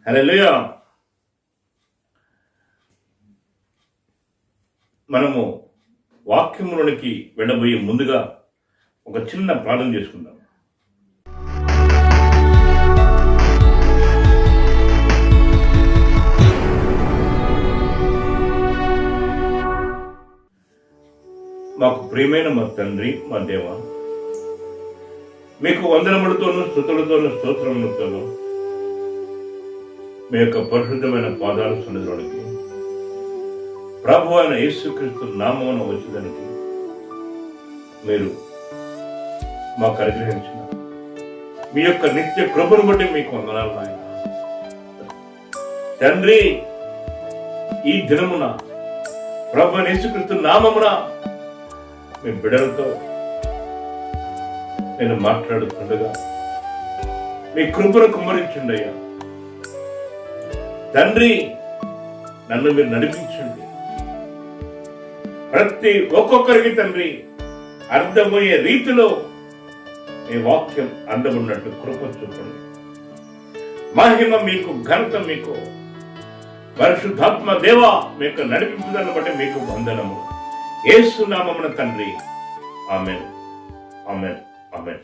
హల్లెలూయా. మనము వాక్యములోనికి వెళ్ళబోయే ముందుగా ఒక చిన్న ప్రార్థన చేసుకుందాం. మాకు ప్రియమైన మా తండ్రి, మా దేవ, మీకు వందనములతోనూ స్తుతులతోనూ స్తోత్రములతోనూ మీ యొక్క పరిశుద్ధమైన పాదాల సన్నిధిలోనికి ప్రభు అయిన యేసుక్రీస్తు నామమున వచ్చేదానికి మీరు మాకు అనుగ్రహించిన మీ యొక్క నిత్య కృపను బట్టి మీకు వందనాలు నాయన. తండ్రి, ఈ దినమున ప్రభు అయిన యేసుక్రీస్తు నామమున మీ బిడ్డలతో నేను మాట్లాడుతుండగా మీ కృపను కుమ్మరించండి అయ్యా. తండ్రి, నన్ను మీరు నడిపించండి. ఒక్కొక్కరికి తండ్రి అర్థమయ్యే రీతిలో మీ వాక్యం అందమున్నట్టు కృప చూపండి. మహిమ మీకు, ఘనత మీకు. పరిశుద్ధాత్మ దేవ, మీకు నడిపింపుదలను బట్టి మీకు వందనము. యేసు నామమున తండ్రి, ఆమేన్, ఆమేన్, ఆమేన్.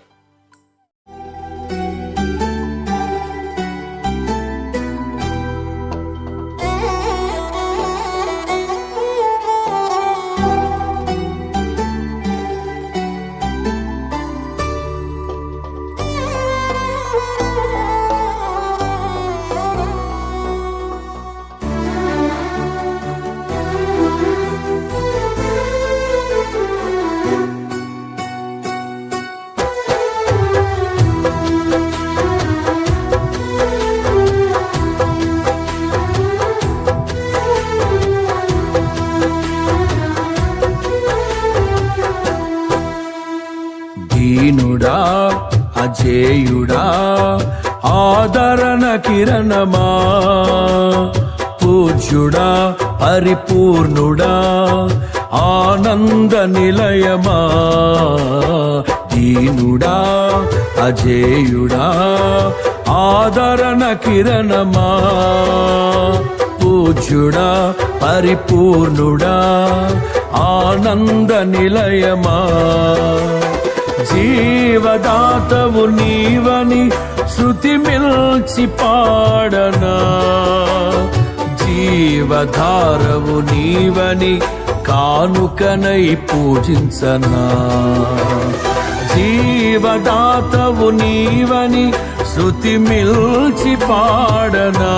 దీనుడా, అజేయుడా, ఆదరణ కిరణమా, పూజ్యుడా, పరిపూర్ణుడా, ఆనంద నిలయమా. దీనుడా, అజేయుడా, ఆదరణ కిరణమా, పూజ్యుడా, పరిపూర్ణుడా, ఆనంద నిలయమా. జీవదాతవు నీవని శృతి మిల్చి పాడనా, జీవధారవు నీవని కానుకనై పూజించనా. జీవదాతవు నీవని శృతి మిల్చి పాడనా,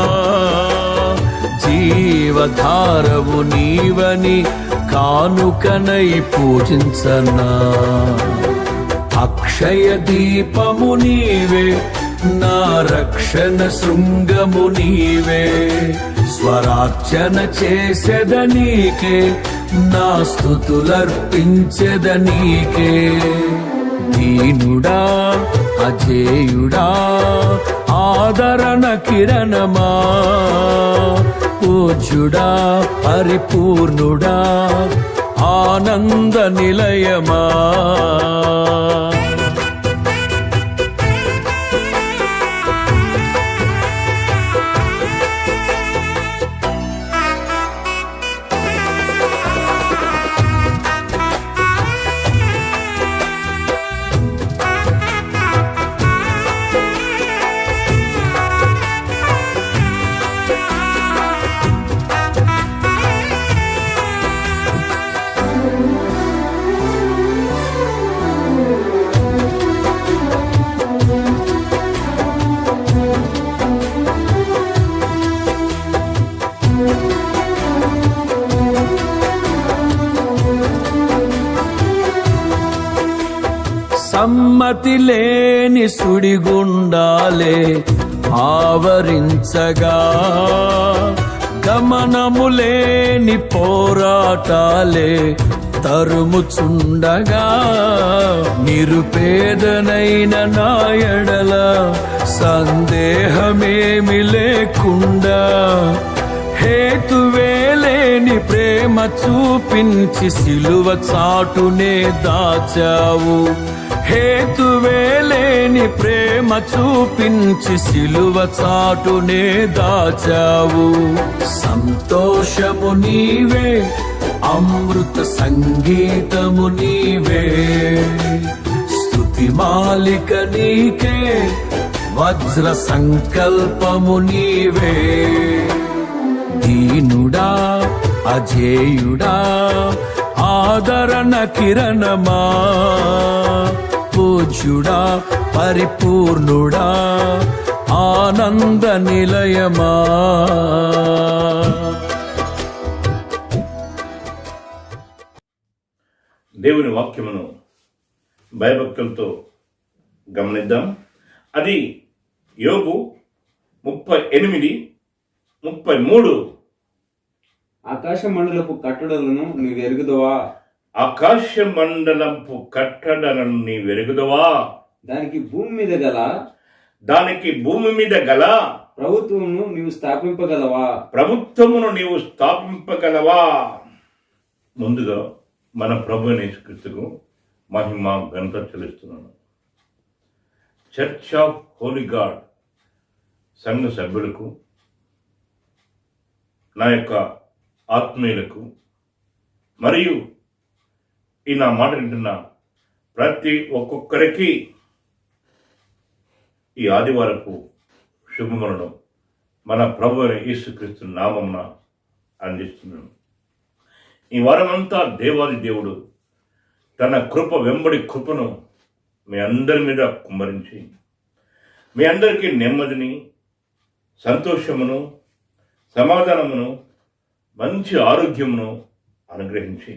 జీవధారవు నీవని కానుకనై పూజించనా. అక్షయ దీపము నీవే, నా రక్షణ శృంగము నీవే, స్వరార్చన చేసేదనీకే, నా స్తుతులర్పించెదనీకే. దీనుడా, అజేయుడా, ఆదరణ కిరణమా, పూజ్యుడా, పరిపూర్ణుడా, ఆనంద నిలయమా. సమ్మతి లేని సుడిగుండాలే ఆవరించగా, గమనము లేని పోరాటాలే తరుముచుండగా, నిరుపేదనైన నా ఎడల సందేహమేమి లేకుండా, హేతువే లేని ప్రేమ చూపించి సిలువ చాటునే దాచావు. హేతువే లేని ప్రేమ చూపించి సిలువ చాటునే దాచావు. సంతోషము నీవే, అమృత సంగీతము నీవే, స్తుతి మాలిక నీకే, వజ్ర సంకల్పము నీవే. దీనుడా అజేయుడా ఆదరణ కిరణమా, పూజ్యుడా పరిపూర్ణుడా ఆనంద నిలయమా. దేవుని వాక్యమును భయభక్తులతో గమనిద్దాం. అది యోబు 38:33. ఆకాశ మండలపు కట్టడలను నీవెరుగుదవా, ఆకాశ మండలపు కట్టడలను నీవెరుగుదవా, దానికి భూమి మీద గల దానికి భూమి మీద గల ప్రభుత్వమును నీవు స్థాపింపగలవా, ప్రభుత్వమును నీవు స్థాపింపగలవా. ముందుగా మన ప్రభు యేసుక్రీస్తుకు మహిమ ఘనత చెల్లిస్తున్నాను. చర్చ్ ఆఫ్ హోలీ గాడ్ సంఘ సభ్యులకు, నా యొక్క ఆత్మీయులకు, మరియు ఈ నా మాట వింటున్న ప్రతి ఒక్కొక్కరికి ఈ ఆదివారపు శుభములను మన ప్రభు అయిన యేసుక్రీస్తు నామమున అందిస్తున్నాను. ఈ వారమంతా దేవాది దేవుడు తన కృప వెంబడి కృపను మీ అందరి మీద కుమ్మరించి మీ అందరికీ నెమ్మదిని, సంతోషమును, సమాధానమును, మంచి ఆరోగ్యమును అనుగ్రహించి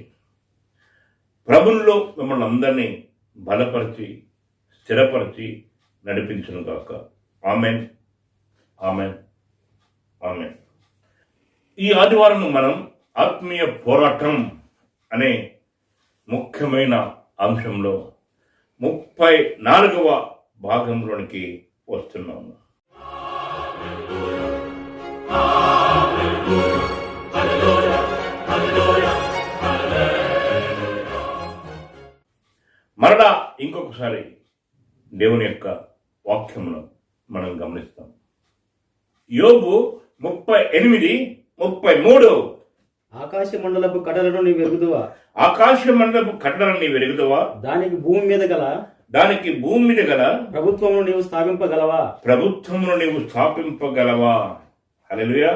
ప్రభువులో మిమ్మల్ని అందరినీ బలపరిచి స్థిరపరిచి నడిపించును గాక. Amen, amen, amen. ఈ ఆదివారం మనం ఆత్మీయ పోరాటం అనే ముఖ్యమైన అంశంలో 34వ భాగంలోనికి వస్తున్నాము. మరలా ఇంకొకసారి దేవుని యొక్క వాక్యమును మనం గమనిస్తాం. యోబు 38:33. ఆకాశ మండలపు కట్టడలను నీవు ఎరుగుదువా, ఆకాశ మండలపు కట్టడలను నీవు ఎరుగుదువా, దానికి భూమి మీద గల దానికి భూమి మీద గల ప్రభుత్వమును నీవు స్థాపింపగలవా, ప్రభుత్వమును నీవు స్థాపింపగలవా. హల్లెలూయా.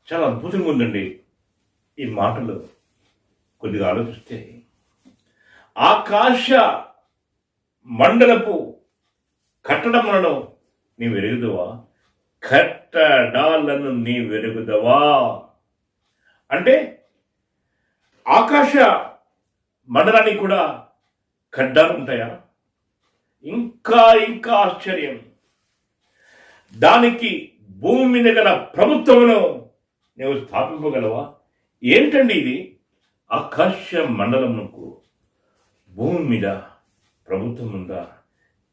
చాలా అద్భుతంగా ఉందండి ఈ మాటలు. కొద్దిగా ఆలోచిస్తే ఆకాశ మండలపు కట్టడములను నీవు ఎరుగుదవా, కట్టడాలను నీవు ఎరుగుదవా. అంటే ఆకాశ మండలానికి కూడా కడ్డాలు ఉంటాయా? ఇంకా ఇంకా ఆశ్చర్యం. దానికి భూమి మీద గల ప్రభుత్వమును నీవు స్థాపింపగలవా. ఏంటండి ఇది? ఆకాశ మండలమునకు భూమి మీద ప్రభుత్వం ఉందా?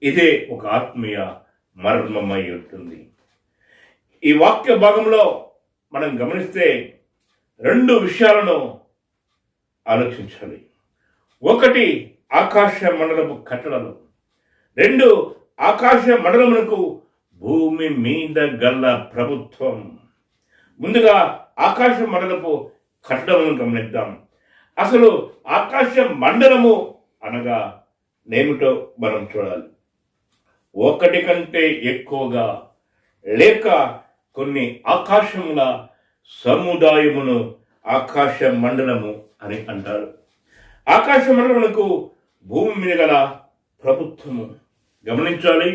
ఇదే ఒక ఆత్మీయ మర్మమై ఉంటుంది. ఈ వాక్య భాగంలో మనం గమనిస్తే 2 విషయాలను ఆలోచించాలి. ఒకటి ఆకాశ మండలపు కట్టడలు, 2 ఆకాశ మండలమునకు భూమి మీద గల ప్రభుత్వం. ముందుగా ఆకాశ మండలపు కట్టడములను గమనిద్దాం. అసలు ఆకాశ మండలము అనగా ఏమిటో మనం చూడాలి. ఒకటి కంటే ఎక్కువగా లేక కొన్ని ఆకాశముల సముదాయమును ఆకాశ మండలము అని అంటారు. ఆకాశ మండలమునకు భూమి మీద గల ప్రభుత్వము. గమనించాలి,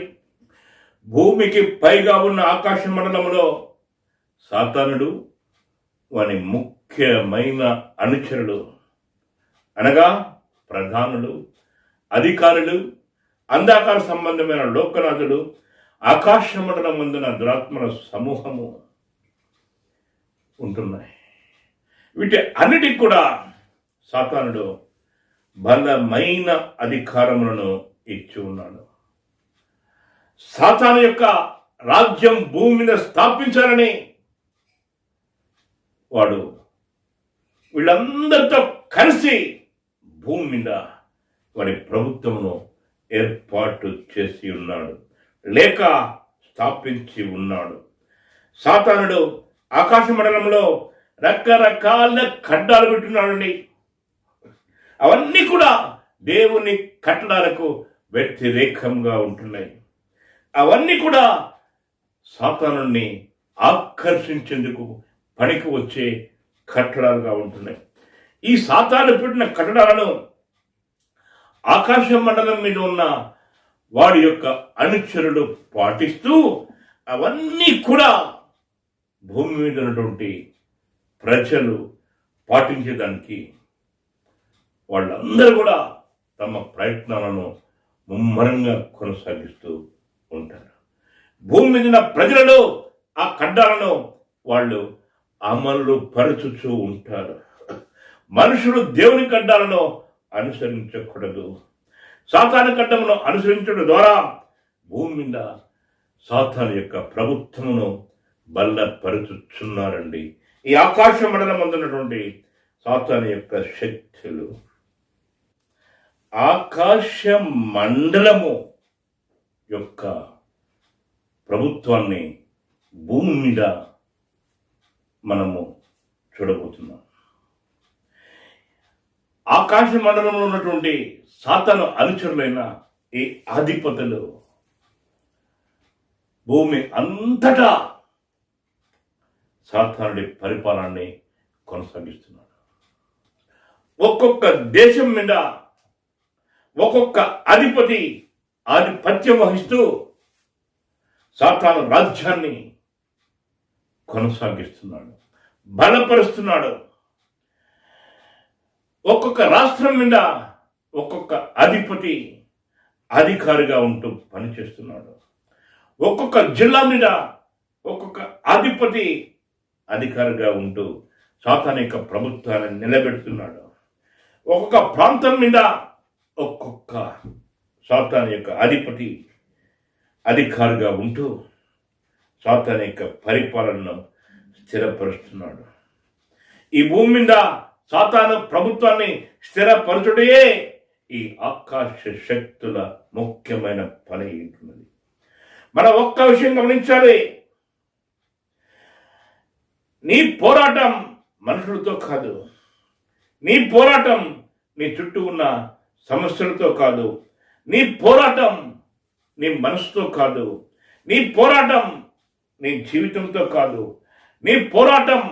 భూమికి పైగా ఉన్న ఆకాశ మండలములో సాతానుడు, వాని ముఖ్యమైన అనుచరులు అనగా ప్రధానులు, అధికారులు, అంధకార సంబంధమైన లోకనాథులు, ఆకాశ మండలం ముందున దురాత్మల సమూహము ఉంటున్నాయి. వీటి అన్నిటికి కూడా సాతానుడు బలమైన అధికారములను ఇచ్చి ఉన్నాడు. సాతాను యొక్క రాజ్యం భూమి మీద స్థాపించాలని వాడు వీళ్ళందరితో కలిసి భూమి మీద వాడి ప్రభుత్వమును ఏర్పాటు చేసి ఉన్నాడు, లేక స్థాపించి ఉన్నాడు. సాతానుడు ఆకాశ మండలంలో రకరకాల ఖడ్డాలు పెట్టున్నాడండి. అవన్నీ కూడా దేవుని కట్టడాలకు వ్యతిరేకంగా ఉంటున్నాయి. అవన్నీ కూడా సాతానుని ఆకర్షించేందుకు పనికి వచ్చే కట్టడాలుగా ఉంటున్నాయి. ఈ సాతాను పెట్టిన కట్టడాలను ఆకాశ మండలం మీద ఉన్న వాడి యొక్క అనుచరులు పాటిస్తూ అవన్నీ కూడా భూమి మీద ఉన్నటువంటి ప్రజలు పాటించేదానికి వాళ్ళందరూ కూడా తమ ప్రయత్నాలను ముమ్మరంగా కొనసాగిస్తూ ఉంటారు. భూమి మీద ఉన్న ప్రజలలో ఆ ఖడ్డాలను వాళ్ళు అమలు పరచుతూ ఉంటారు. మనుషులు దేవుని ఖడ్డాలను అనుసరించకూడదు. సాతాను ఖడ్డమును అనుసరించడం ద్వారా భూమి మీద సాతాను యొక్క ప్రభుత్వమును బలపరుచుచున్నారండి. ఈ ఆకాశ మండలం అందున్నటువంటి సాతాను యొక్క శక్తులు, ఆకాశ మండలము యొక్క ప్రభుత్వాన్ని భూమి మీద మనము చూడబోతున్నాం. ఆకాశ మండలంలో ఉన్నటువంటి సాతాను అనుచరులైన ఈ అధిపతులు భూమి అంతటా సాతానుడి పరిపాలనని కొనసాగిస్తున్నాడు. ఒక్కొక్క దేశం మీద ఒక్కొక్క అధిపతి ఆధిపత్యం వహిస్తూ సాతాను రాజ్యాన్ని కొనసాగిస్తున్నాడు, బలపరుస్తున్నాడు. ఒక్కొక్క రాష్ట్రం మీద ఒక్కొక్క అధిపతి అధికారిగా ఉంటూ పనిచేస్తున్నాడు. ఒక్కొక్క జిల్లా మీద ఒక్కొక్క అధిపతి అధికారిగా ఉంటూ సాతాను యొక్క ప్రభుత్వాన్ని నిలబెడుతున్నాడు. ఒక్కొక్క ప్రాంతం మీద ఒక్కొక్క సాతాను యొక్క అధిపతి అధికారిగా ఉంటూ సాతాను యొక్క పరిపాలనను స్థిరపరుస్తున్నాడు. ఈ భూమి మీద సాతాను ప్రభుత్వాన్ని స్థిరపరచుడే ఈ ఆకాశ శక్తుల ముఖ్యమైన పని ఉంటున్నది. మనం ఒక్క విషయం గమనించాలి. నీ పోరాటం మనుషులతో కాదు, నీ పోరాటం నీ చుట్టూ ఉన్న సమస్యలతో కాదు, నీ పోరాటం నీ మనసుతో కాదు, నీ పోరాటం నీ జీవితంతో కాదు, నీ పోరాటం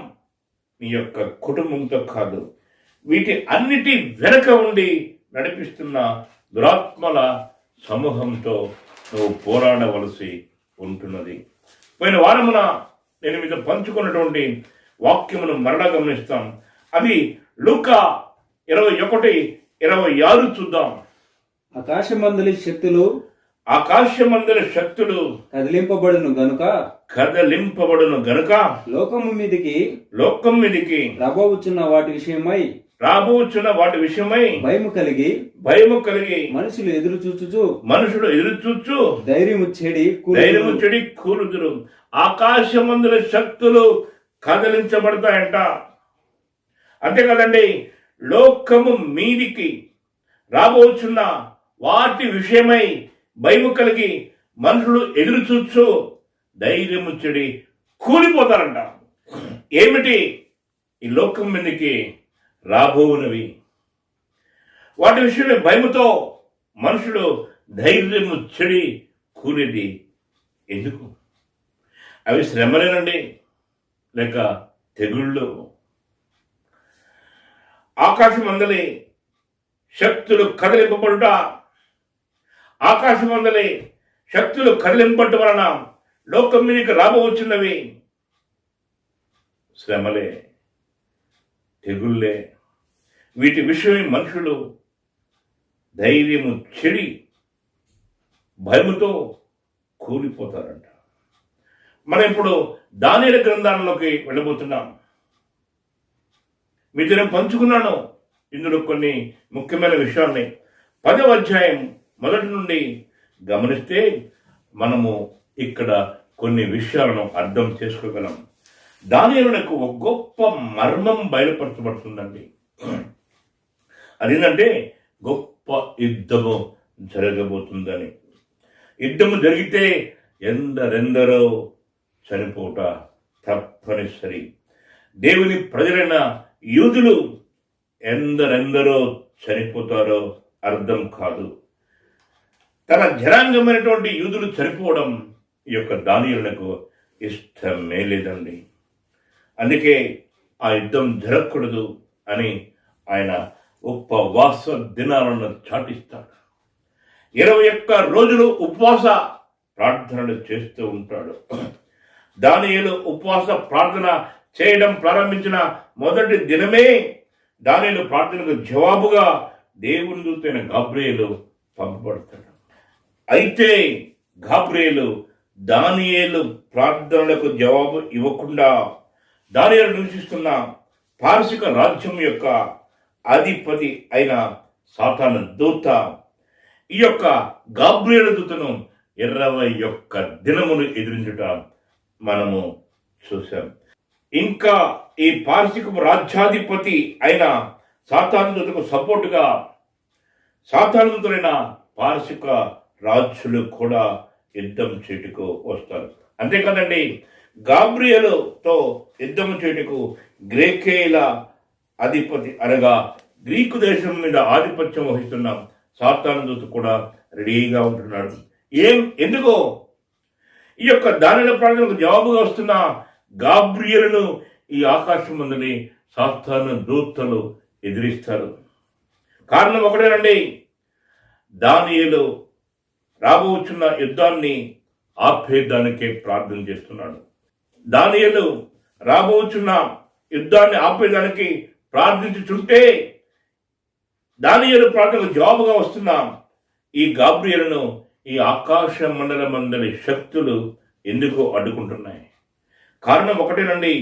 నీ యొక్క కుటుంబంతో కాదు. వీటి అన్నిటి వెనక ఉండి నడిపిస్తున్న దురాత్మల సమూహంతో నువ్వు పోరాడవలసి ఉంటున్నది. పోయిన వారమున నేను మీతో పంచుకున్నటువంటి వాక్యమును మరలా గమనిస్తాం. అది లూకా 21:26 చూద్దాం. ఆకాశమందలి శక్తులు కదిలింపబడును గనుక లోకము మీదికి రాబోచున్న వాటి విషయమై భయము కలిగి మనుషులు ఎదురు చూచు ధైర్యము చెడి కూలుదురు. ఆకాశమందుల శక్తులు కదిలించబడతాయంట. అంతే కదండి, లోకము మీదికి రాబోచున్న వాటి విషయమై భయము కలిగి మనుషులు ఎదురు చూచు ధైర్యము చెడి కూలిపోతారంట. ఏమిటి ఈ లోకం మీదకి రాబోవునవి? వాటి విషయమే భయముతో మనుషులు ధైర్యము చెడి కూలేది ఎందుకు? అవి శ్రమలేనండి, లేక తెగుళ్ళు. ఆకాశమందలి శక్తులు కదిలింపబడుట, ఆకాశమందలి శక్తులు కదిలింపడం వలన లోకం మీదకి రాబోచున్నవి శ్రమలే, తెగుళ్ళే. వీటి విషయమై మనుషులు ధైర్యము చెడి భయముతో కూలిపోతారంట. మనం ఇప్పుడు దానియేలు గ్రంథాలలోకి వెళ్ళబోతున్నాం. మీతో నేను పంచుకున్నాను ఇందులో కొన్ని ముఖ్యమైన విషయాల్ని. 10వ అధ్యాయం మొదటి నుండి గమనిస్తే మనము ఇక్కడ కొన్ని విషయాలను అర్థం చేసుకోగలం. దానియేలునకు ఒక గొప్ప మర్మం బయలుపరచబడుతుందండి. అదేంటంటే గొప్ప యుద్ధము జరగబోతుందని. యుద్ధము జరిగితే ఎందరెందరో చనిపోట తప్పనిసరి. దేవుని ప్రజలైన యూదులు ఎందరెందరో చనిపోతారో అర్థం కాదు. తన జనాంగమైనటువంటి యూదులు చనిపోవడం ఈ యొక్క దానియేలునకు ఇష్టమే లేదండి. అందుకే ఆ యుద్ధం జరగకూడదు అని ఆయన ఉపవాస దినాలను చాటిస్తాడు. 21 రోజులు ఉపవాస ప్రార్థనలు చేస్తూ ఉంటాడు. దానియేలు ఉపవాస ప్రార్థన చేయడం ప్రారంభించిన మొదటి దినమే దానియేలు ప్రార్థనకు జవాబుగా దేవుని దూతైన గాబ్రియేలు పంపబడతాడు. అయితే గాబ్రియేలు దానియేలు ప్రార్థనలకు జవాబు ఇవ్వకుండా దానియేలు నివసిస్తున్న పారసిక రాజ్యం యొక్క అధిపతి అయిన సాతాను దూత ఈ యొక్క గాబ్రియేలు దూతను 21 దినములు ఎదిరించుట మనము చూసాం. ఇంకా ఈ పారసిక రాజ్యాధిపతి అయిన సాతాను దూతకు సపోర్టుగా సాతాను దూతలైన పారసిక రాజులు కూడా యుద్ధం చేటుకు వస్తారు. అంతేకాదండి, గాబ్రియేలుతో యుద్ధం చేటుకు గ్రీకేయుల అధిపతి అనగా గ్రీకు దేశం మీద ఆధిపత్యం వహిస్తున్న సాతాను దూత కూడా రెడీగా ఉంటున్నాడు. ఎందుకో ఈ యొక్క దానియేలు ప్రార్థనకు జవాబుగా వస్తున్న గాబ్రియేలును ఈ ఆకాశం మందుని సాతాను దూతలు ఎదిరిస్తారు. కారణం ఒకటేనండి, దానియేలు రాబోచున్న యుద్ధాన్ని ఆపేదానికే ప్రార్థన చేస్తున్నాడు. దానియేలు రాబోచున్న యుద్ధాన్ని ఆపేదానికి ప్రార్థించుచుంటే దానియేలు ప్రార్థనకు జవాబుగా వస్తున్న ఈ గాబ్రియేలును ఈ ఆకాశ మండలమందలి శక్తులు ఎందుకు అడ్డుకుంటున్నాయి? కారణం ఒకటేనండి,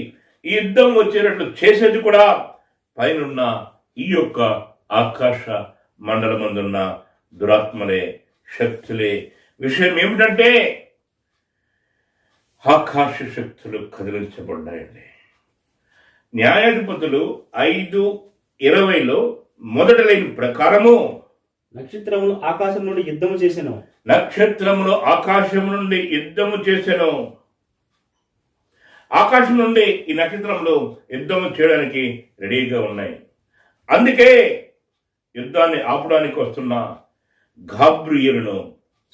ఈ యుద్ధం వచ్చేటట్లు చేసేది కూడా పైనున్న ఈ యొక్క ఆకాశ మండలమందున్న దురాత్మలే, శక్తులే. విషయం ఏమిటంటే ఆకాశ శక్తులు కదిలించబడ్డాయండి. న్యాయాధిపతులు 5:20 మొదటి లైన్ ప్రకారము నక్షత్రములు ఆకాశం నుండి యుద్ధము చేసెను. నక్షత్రములు ఆకాశం నుండి యుద్ధము చేసెను. ఆకాశం నుండి ఈ నక్షత్రములు యుద్ధము చేయడానికి రెడీగా ఉన్నాయి. అందుకే యుద్ధాన్ని ఆపడానికి వస్తున్న గాబ్రియేలును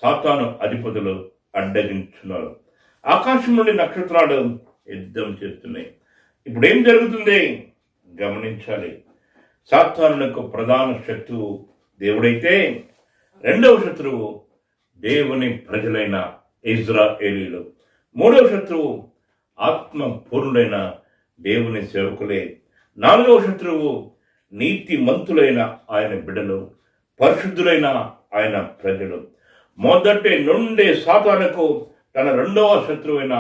సాతాను అధిపతులు అడ్డగించున్నారు. ఆకాశం నుండి నక్షత్రాలు యుద్ధం చేస్తున్నాయి. ఇప్పుడు ఏం జరుగుతుంది గమనించాలి. సాతానులకు ప్రధాన శత్రువు దేవుడైతే రెండవ శత్రువు దేవుని ప్రజలైన ఇజ్రాయేలీలు, మూడవ శత్రువు ఆత్మ పూర్ణులైన దేవుని సేవకులే, నాలుగవ శత్రువు నీతిమంతులైన ఆయన బిడ్డలు, పరిశుద్ధులైన ఆయన ప్రజలు. మొదటి నుండి సాతానుకు తన రెండవ శత్రువైన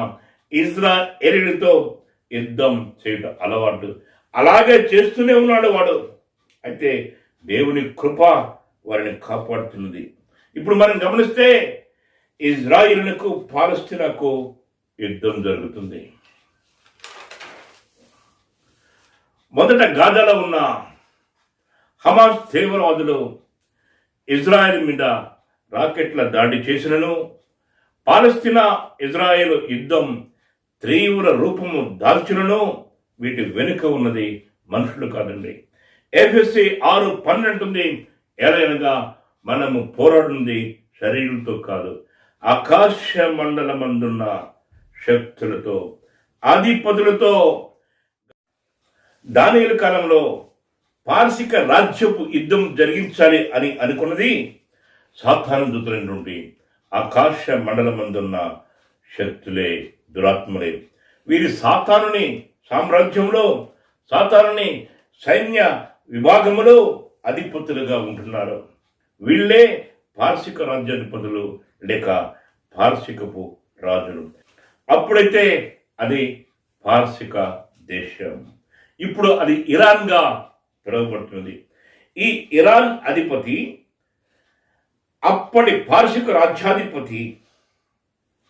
ఇజ్రాయేలీలతో యుద్ధం చేయడం అలవాటు. అలాగే చేస్తూనే ఉన్నాడు వాడు. అయితే దేవుని కృప వారిని కాపాడుతున్నది. ఇప్పుడు మనం గమనిస్తే ఇజ్రాయిలునకు పాలస్తీనాకు యుద్ధం జరుగుతుంది. మొదట గాజాలో ఉన్న హమాస్ తీవ్రవాదులు ఇజ్రాయెల్ మీద రాకెట్ల దాడి చేసినను పాలస్తీనా ఇజ్రాయెల్ యుద్ధం తీవ్ర రూపము దాల్చినను వీటి వెనుక ఉన్నది మనుషులు కాదండి. ఎఫెసీ 6:12 ఏలైనగా మనము పోరాడుంది శరీరంతో కాదు, ఆకాశ మండలమందున్న శక్తులతో, అధిపతులతో. దానియేలు కాలంలో పారసిక రాజ్యపు యుద్ధం జరిగించాలి అని అనుకున్నది సాతాను దూతల నుండి ఆకాశ మండలమందున్న శక్తులే, దురాత్మలే. వీరి సాతానుని సామ్రాజ్యంలో, సాతానుని సైన్య విభాగములో అధిపతులుగా ఉంటున్నారు. వీళ్ళే పారసిక రాజ్యాధిపతులు లేక పారసికపు రాజులు. అప్పుడైతే అది పారసిక దేశం, ఇప్పుడు అది ఇరాన్గా పిలువబడుతుంది. ఈ ఇరాన్ అధిపతి అప్పటి పారసిక రాజ్యాధిపతి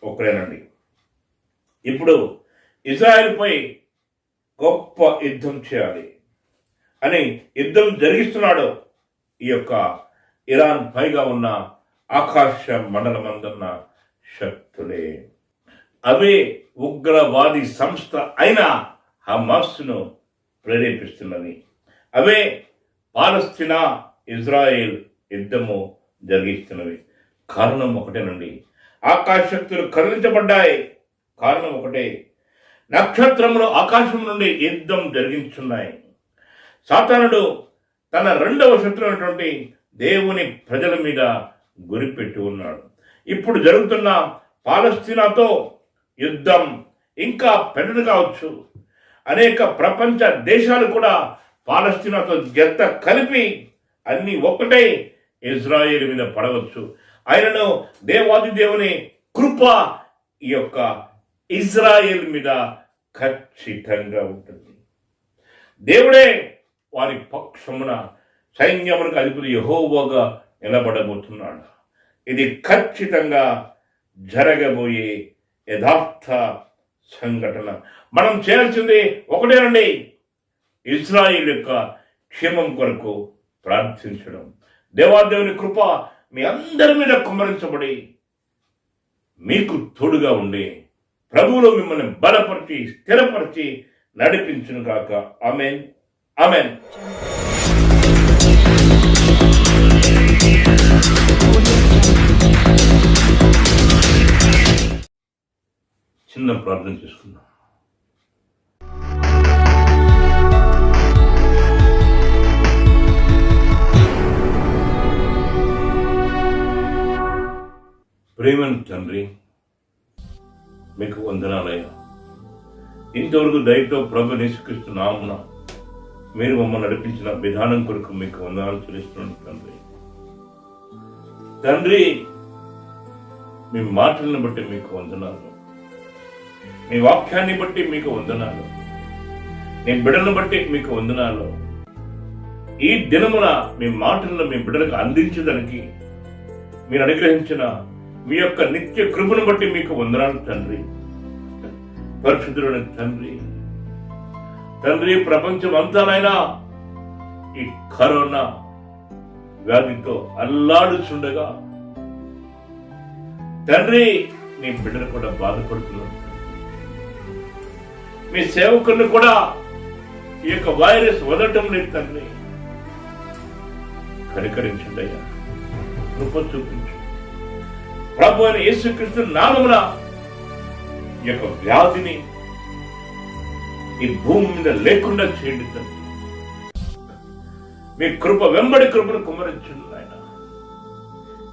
ఒకరేనండి. ఇప్పుడు ఇజ్రాయెల్పై గొప్ప యుద్ధం చేయాలి అని యుద్ధం జరిగిస్తున్నాడు ఈ యొక్క ఇరాన్ పైగా ఉన్న ఆకాశ మండలమందున్న శక్తులే. అవే ఉగ్రవాది సంస్థ అయిన హమాస్ను ప్రేరేపిస్తున్నది. అవే పాలస్తీనా ఇజ్రాయెల్ యుద్ధము జరిగిస్తున్నవి. కారణం ఒకటేనండి, ఆకాశ శక్తులు కదిలించబడ్డాయి. కారణం ఒకటే, నక్షత్రములు ఆకాశం నుండి యుద్ధం జరిగించున్నాయి. సాతానుడు తన రెండవ శత్రువైనటువంటి దేవుని ప్రజల మీద గురిపెట్టి ఉన్నాడు. ఇప్పుడు జరుగుతున్న పాలస్తీనాతో యుద్ధం ఇంకా పెద్దది కావచ్చు. అనేక ప్రపంచ దేశాలు కూడా పాలస్తీనాతో జత కలిపి అన్ని ఒక్కటే ఇజ్రాయేల్ మీద పడవచ్చు. ఆయనను దేవాది దేవుని కృప ఈ యొక్క ఇజ్రాయేల్ మీద ఖచ్చితంగా ఉంటుంది. దేవుడే వారి పక్షమున సైన్యములకు అధిపతి యెహోవాగా నిలబడబోతున్నాడు. ఇది ఖచ్చితంగా జరగబోయే యథార్థ సంఘటన. మనం చేయాల్సింది ఒకటేనండి, ఇజ్రాయిల్ యొక్క క్షేమం కొరకు ప్రార్థించడం. దేవాదేవుని కృప మీ అందరి మీద కుమ్మరించబడి మీకు తోడుగా ఉండి ప్రభువులో మిమ్మల్ని బలపరిచి స్థిరపరిచి నడిపించును గాక. ఆమేన్, ఆమేన్. చిన్న ప్రార్థన చేసుకుందాం. ప్రేమను తండ్రి, మీకు వందనాలయ్యా. ఇంతవరకు దయతో ప్రభు యేసుక్రీస్తు నామమున మీరు మమ్మల్ని నడిపించిన విధానం కొరకు మీకు వందనాలు చెల్లిస్తున్నాను తండ్రి. తండ్రి, మీ మాటలను బట్టి మీకు వందనాలు, మీ వాక్యాన్ని బట్టి మీకు వందనాలు, మీ బిడ్డలను బట్టి మీకు వందనాలు. ఈ దినమున మీ మాటలను మీ బిడ్డలకు అందించడానికి మీరు అనుగ్రహించిన మీ యొక్క నిత్య కృపను బట్టి మీకు వందనాలు తండ్రి. పరిశుద్ధుడైన తండ్రి, తండ్రి, ప్రపంచం అంతానైనా ఈ కరోనా వ్యాధితో అల్లాడుచుండగా తండ్రి, నీ బిడ్డలు కూడా బాధపడుతున్నారు. మీ సేవకులను కూడా ఈ యొక్క వైరస్ వదలటం లేదు తండ్రి. కనికరించండి అయ్యా, కృప చూపించు. ప్రభు అయిన యేసుక్రీస్తు నామమున ఈ యొక్క వ్యాధిని ఈ భూమి మీద లేకుండా చేయండి తండ్రి. మీ కృప వెంబడి కృపను కుమ్మరించండి ఆయన.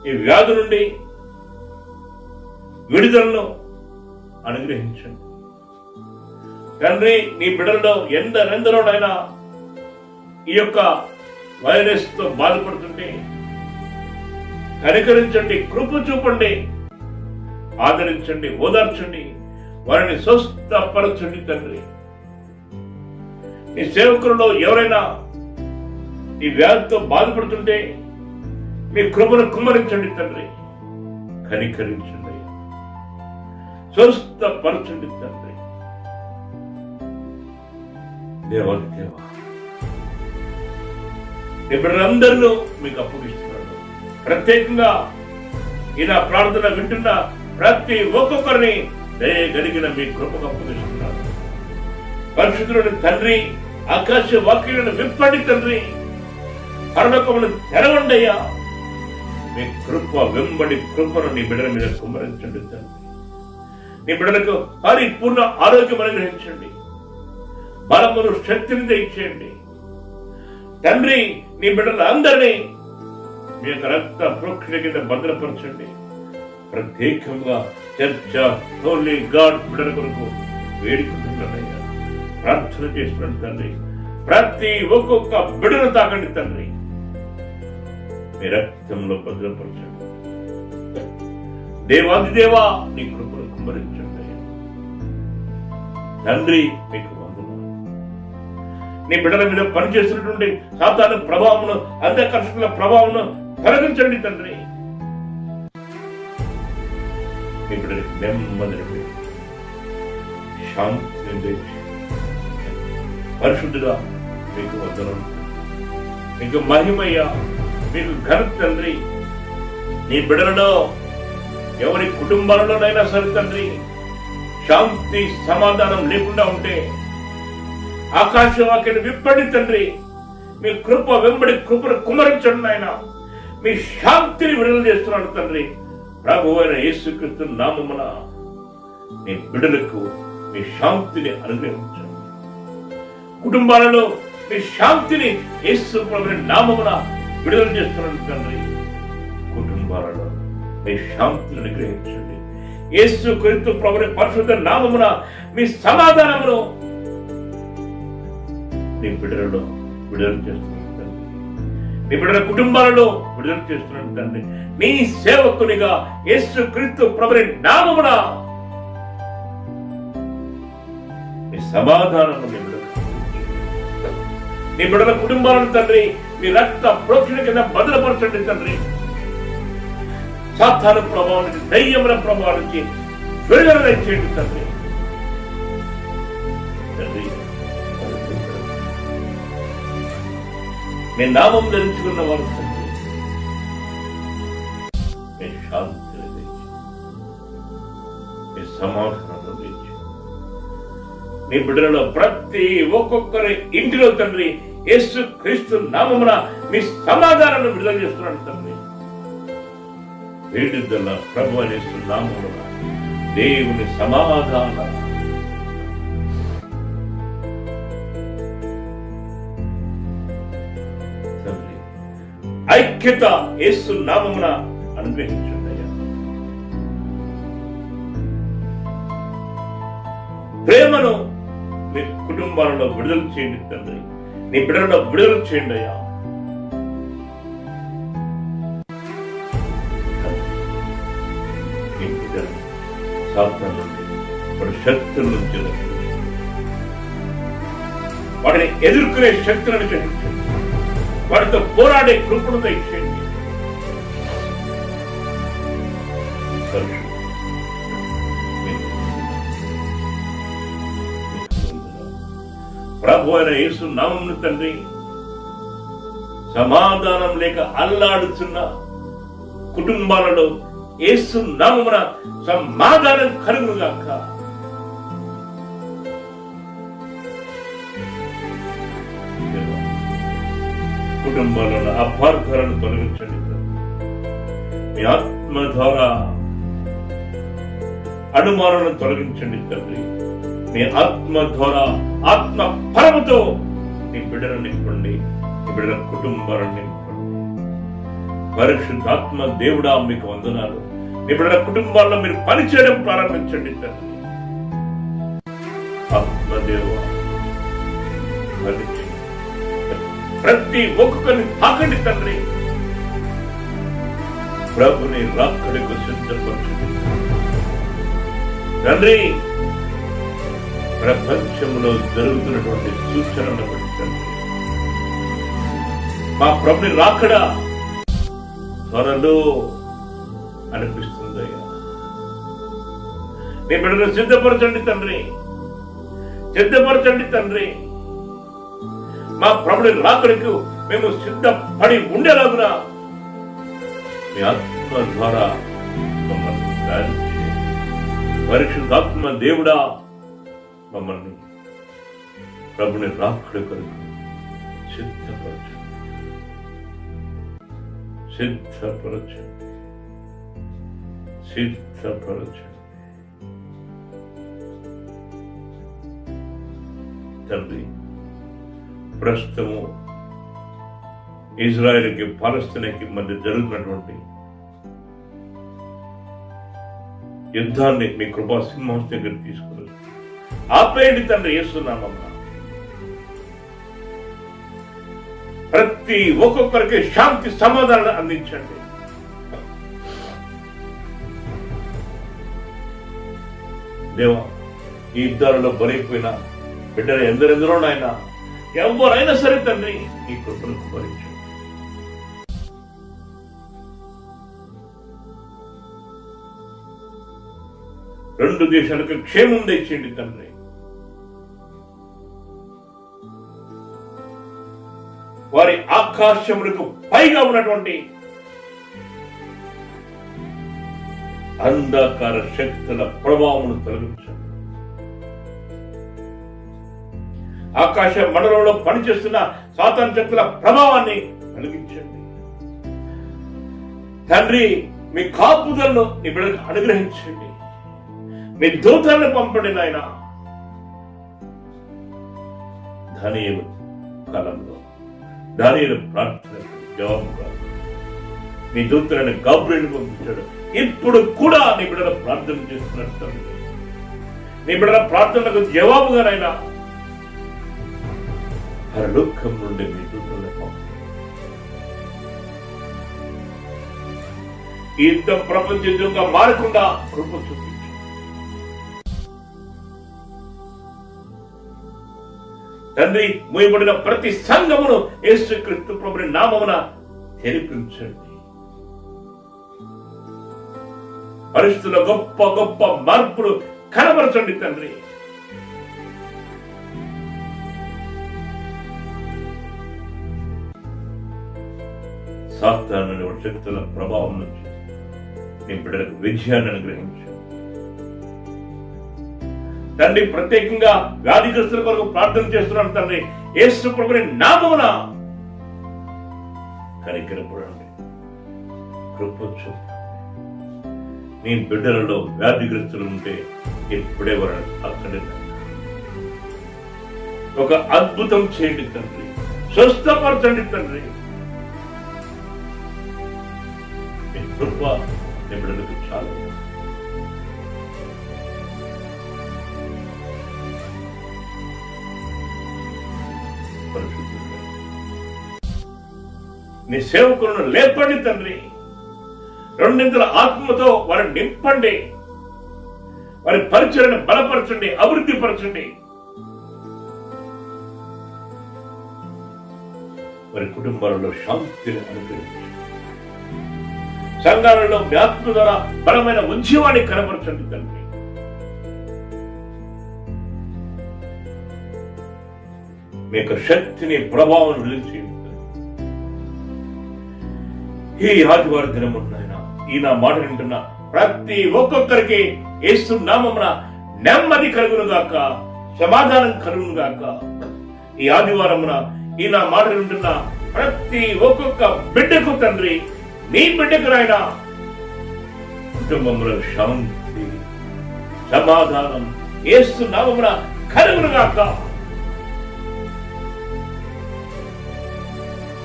ఈ వ్యాధి నుండి విడుదలను అనుగ్రహించండి తండ్రి. నీ బిడ్డలలో ఎందరెందరోడైనా ఈ యొక్క వైరస్ తో బాధపడుతుంటే కనికరించండి, కృప చూపండి, ఆదరించండి, ఓదార్చండి, వారిని స్వస్థపరచండి తండ్రి. నీ సేవకులలో ఎవరైనా ఈ వ్యాధితో బాధపడుతుంటే మీ కృపను కుమ్మరించండి తండ్రి. కనికరించండి, స్వస్థపరచండి తండ్రి. దేవాది దేవ, నీ బిడ్డలందరిలో మీకు అప్పగిస్తున్నాను. ప్రత్యేకంగా ఇలా ప్రార్థన వింటున్న ప్రతి ఒక్కొక్కరిని దయగలిగిన మీ కృపకు అప్పగిస్తున్నాను. పరిశుద్ధుడైన తండ్రి, ఆకాశ వాక్యాలను విప్పండి తండ్రి. పరలోకమును తెరవండి అయ్యా. మీ కృప వెంబడి కృపను నీ బిడ్డల మీద కుమ్మరించండి తండ్రి. నీ బిడ్డలకు పరిపూర్ణ ఆరోగ్యం అనుగ్రహించండి, బలమును శక్తిని దయచేయండి తండ్రి. నీ బిడ్డల అందరినీ మీ యొక్క రక్త ప్రోక్షణ కింద భద్రపరచండి. ప్రత్యేకంగా చర్చ హోలీ గాడ్ బిడ్డల కొరకు వేడుకుంటున్నానయ్యా, ప్రార్థన చేస్తున్నాను తండ్రి. ప్రతి ఒక్కొక్క బిడ్డను తాకండి తండ్రి, మీ రక్తంలో భద్రపరచండి. దేవాది దేవా, నీ కృపను కుమ్మరించండి అయ్యా తండ్రి. మీకు నీ బిడ్డల మీద పనిచేస్తున్నటువంటి సాతాను ప్రభావమును, అంధకర్షకుల ప్రభావమును తొలగించండి తండ్రి. నీ బిడ్డలకు నెమ్మది, శాంతిని పరిశుద్ధుగా మీకు వందనాలు, మీకు మహిమయ్యా, మీకు ఘనత తండ్రి. నీ బిడ్డలలో ఎవరి కుటుంబాలలోనైనా సరే తండ్రి శాంతి సమాధానం లేకుండా ఉంటే ఆకాశవాక్యాన్ని విప్పండి తండ్రి. మీ కృప వెంబడి కృపను కుమరించండి నాయన. మీ శాంతిని విడుదల చేస్తున్నాడు తండ్రి. ప్రభు అయిన యేసుక్రీస్తు నామమున మీ బిడ్డలకు మీ శాంతిని అనుగ్రహించండి. కుటుంబాలలో మీ శాంతిని యేసు ప్రభుని నామమున విడుదల చేస్తున్నాడు తండ్రి. కుటుంబాలలో మీ శాంతిని అనుగ్రహించండి. యేసు క్రీస్తు ప్రభుని పరిశుద్ధ నామమున మీ సమాధానమును నీ బిడ్డలలో విడుదల చేస్తున్నాడు తండ్రి. నీ బిడ్డల కుటుంబాలలో విడుదల చేస్తున్నాడు తండ్రి. నీ సేవకునిగా యేసు క్రీస్తు ప్రభుని నామమున మీ సమాధానము నీ బిడ్డల కుటుంబాలను తండ్రి మీ రక్త ప్రోక్షణ కింద భద్రపరచండి తండ్రి. సాతాను ప్రభావం నుంచి, దయ్యముల ప్రభావం నుంచి విడుదల చేయండి తండ్రి. మీ నామం ధరించుకున్న వారు తండ్రి మీ శాంతిని తెచ్చి, మీ సమాధానం తెచ్చి, నీ బిడ్డలలో ప్రతి ఒక్కొక్కరి ఇంటిలో తండ్రి యేసు క్రీస్తు నామమున మీ సమాధానాన్ని విడుదల చేస్తున్నాడు తండ్రి. వేడుదల ప్రభు యేసు నామమున దేవుని సమాధానం తండ్రి ఐక్యత యేసు నామమున అనుగ్రహించండి అయ్యా. ప్రేమను మీ కుటుంబాలలో విడుదల చేయండి తండ్రి. నీ బిడ్డలలో విడుదల చేయండి అయ్యా. నీ బిడ్డలు సాధన నుండి వాడి శక్తుల నుంచి వాడిని ఎదుర్కొనే శక్తులను గ్రహించండి. వాడితో పోరాడే కృపను ఇచ్చేయండి. ప్రభు అయిన యేసు నామమున తండ్రి సమాధానం లేక అల్లాడుతున్న కుటుంబాలలో యేసు నామమున సమాధానం కలుగునుగాక. కుటుంబాలలో అపార్థాలను తొలగించండి. మీ ఆత్మ ద్వారా అనుమానాలను తొలగించండి తండ్రి. మీ ఆత్మ ద్వారా ఆత్మ ఫలముతో నీ బిడ్డలను నింపండి. నీ బిడ్డల కుటుంబాలను నింపండి. పరిశుద్ధాత్మ దేవుడా మీకు వందనాలు. నీ బిడ్డల కుటుంబాల్లో మీరు పనిచేయడం ప్రారంభించండి తండ్రి. ఆత్మదేవ ప్రతి ఒక్కొక్కరిని తాకండి తండ్రి. ప్రభుని రాకడకు సిద్ధపరచండి తండ్రి. ప్రపంచంలో జరుగుతున్నటువంటి సూచనలను బట్టి తండ్రి మా ప్రభుని రాకడా త్వరలో అనిపిస్తుందయ్యా. నీ బిడ్డను సిద్ధపరచండి తండ్రి. సిద్ధపరచండి తండ్రి. మా ప్రభుని రాకడకు మేము సిద్ధపడి ఉండేలాగున మీ ఆత్మ ద్వారా మమ్మల్ని తయారు చేయండి. పరిశుద్ధాత్మ దేవుడా మమ్మల్ని ప్రభుని రాకడ కొరకు సిద్ధపరచండి. సిద్ధపరచండి. సిద్ధపరచండి తండ్రి. ప్రస్తుతము ఇజ్రాయెల్కి పాలస్తీనాకి మధ్య జరుగుతున్నటువంటి యుద్ధాన్ని మీ కృపా సింహాసనం దగ్గర తీసుకుని ఆపేయండి తండ్రి యేసు నామమున. ప్రతి ఒక్కొక్కరికి శాంతి సమాధానాన్ని అందించండి. దేవా, ఈ యుద్ధాలలో బలైపోయిన బిడ్డలు ఎందరెందరో నాయన, ఎవరైనా సరే తండ్రి ఈ కృపను కుమరించండి. రెండు దేశాలకు క్షేమం తెచ్చేయండి తండ్రి. వారి ఆకాశములకు పైగా ఉన్నటువంటి అంధకార శక్తుల ప్రభావం తొలగించండి. ఆకాశ మండలంలో పనిచేస్తున్న సాతాను శక్తుల ప్రభావాన్ని తొలగించండి. తండ్రి, మీ కాపుదలను నీ బిడ్డలకు అనుగ్రహించండి. మీ దూతలను పంపండి నాయన. దానియేలు కాలంలో దానియేలు ప్రార్థనకు జవాబుగా మీ దూతలను గాబ్రియేలును పంపించాడు. ఇప్పుడు కూడా నీ బిడ్డల ప్రార్థన చేస్తున్నారు తండ్రి. నీ బిడ్డల ప్రార్థనలకు జవాబుగానైనా పరలోకం నుండి మీ దూతలను పంపండి. ఈ యుద్ధం ప్రపంచ యుద్ధంగా మారకుండా కృప చూపించు. తండ్రి, మూయబడిన ప్రతి సంఘమును యేసుక్రీస్తు ప్రభుని నామమున తెరిపించండి. పరిస్థితుల గొప్ప గొప్ప మార్పులు కనబరచండి తండ్రి. సాతాను శక్తుల ప్రభావం నుంచి నీ బిడ్డలకు విజయాన్ని అనుగ్రహించు తండ్రి. ప్రత్యేకంగా వ్యాధిగ్రస్తుల కొరకు ప్రార్థన చేస్తున్నాను తండ్రి. యేసు ప్రభుని నామమున కనికరపడండి, కృప చూపండి. నీ బిడ్డలలో వ్యాధిగ్రస్తులు ఉంటే ఇప్పుడే వారిని అక్కడే ఒక అద్భుతం చేయండి తండ్రి. స్వస్థపరచండి తండ్రి. నీ కృప నీ బిడ్డలకు చాలు. నీ సేవకులను లేపండి తండ్రి. రెండింతల ఆత్మతో వారిని నింపండి. వారి పరిచయను బలపరచండి, అభివృద్ధి పరచండి. వారి కుటుంబాలలో శాంతిని అనుగ్రహించండి. సంఘాలలో మీ ఆత్మ ద్వారా బలమైన ఉద్యమాన్ని కనపరచండి తండ్రి. మీ యొక్క శక్తిని, ప్రభావం నిలిచి ఈ ఆదివారం దినమున్నాయన ఈ నా మాట వింటున్న ప్రతి ఒక్కొక్కరికి యేసు నామమున నెమ్మది కలుగును గాక, సమాధానం కలుగును గాక. ఈ ఆదివారమున ఈ నా మాట వింటున్న ప్రతి ఒక్కొక్క బిడ్డకు తండ్రి, నీ బిడ్డకు నాయన కుటుంబంలో శాంతి, సమాధానం యేసు నామమున కలుగును గాక.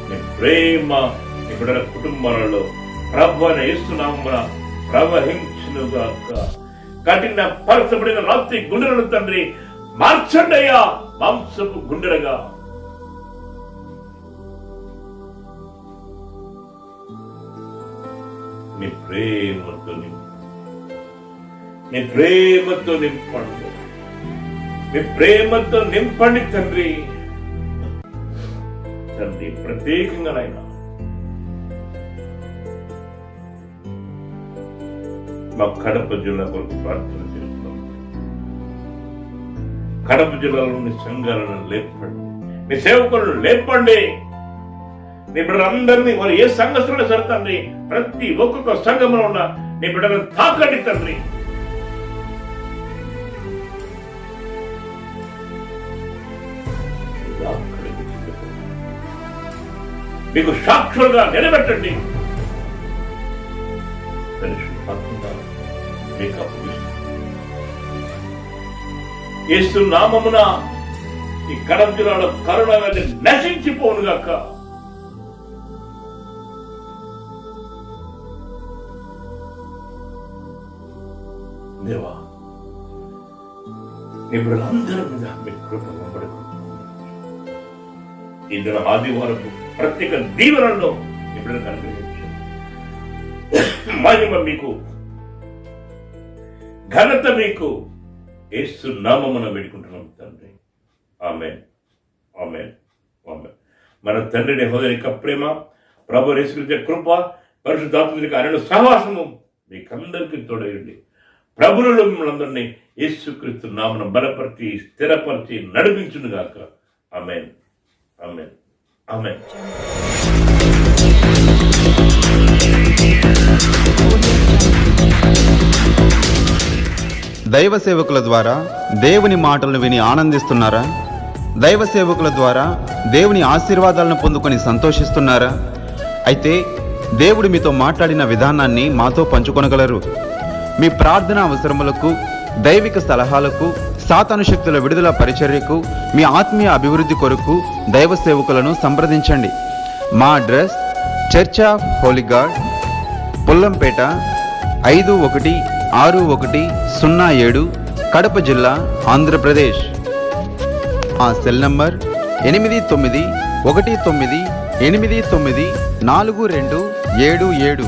నీ ప్రేమ ఇప్పుడు కుటుంబాలలో ప్రభువైన యేసు నామమున ప్రవహించునుగాక. కఠిన పరచబడిన రాత్రి గుండెలను తండ్రి మార్చండి అయ్యా, మాంసపు గుండెలుగా. నీ ప్రేమతో నింపండి, మీ ప్రేమతో నింపండి తండ్రి. తండ్రి, ప్రత్యేకంగా నాయన మా కడప జిల్లా కొరకు ప్రార్థన చేస్తున్నాం. కడప జిల్లాలోని సంఘాలను లేపండి, మీ సేవకులను లేపండి. నీ బిడ్డలందరినీ వారు ఏ సంఘస్థులు సరే తండ్రి, ప్రతి ఒక్కొక్క సంఘంలో ఉన్న నీ బిడ్డలను తాకండి తండ్రి. మీకు సాక్షులుగా నిలబెట్టండి. మీకు యేసు నామమున ఈ కడప జిల్లాలో కరోనా వ్యాధి నశించిపోనుగాక. దేవా, ఇప్పుడు అందరి మీద మీ కృప ఈ దిన ఆదివారం ప్రత్యేక దీవెనలో ఇప్పుడు కనిపించు. మహిమ మీకు, ఘనత మీకు యేసు నామమున వేడుకుంటున్నాం తండ్రి. ఆమేన్, ఆమేన్, ఆమేన్. మన తండ్రిని హృదయక ప్రేమ, ప్రభు యేసుక్రీస్తు కృప, పరిశుద్ధాత్మక ఆయన సహవాసము మీకందరికీ తోడయండి. ప్రభువులో మిమ్మల్ని యేసుక్రీస్తు నామమున బలపరిచి, స్థిరపరిచి నడిపించునుగాక. ఆమేన్, ఆమేన్, ఆమేన్. దైవ సేవకుల ద్వారా దేవుని మాటలను విని ఆనందిస్తున్నారా? దైవ సేవకుల ద్వారా దేవుని ఆశీర్వాదాలను పొందుకొని సంతోషిస్తున్నారా? అయితే దేవుడు మీతో మాట్లాడిన విధానాన్ని మాతో పంచుకొనగలరు. మీ ప్రార్థన అవసరములకు, దైవిక సలహాలకు, సాతాను శక్తుల విడుదల పరిచర్యకు, మీ ఆత్మీయ అభివృద్ధి కొరకు దైవ సేవకులను సంప్రదించండి. మా address church of Holi God, Pullampeta 516107, Kadapa జిల్లా, ఆంధ్రప్రదేశ్. ఆ సెల్ నంబర్ 8919894277.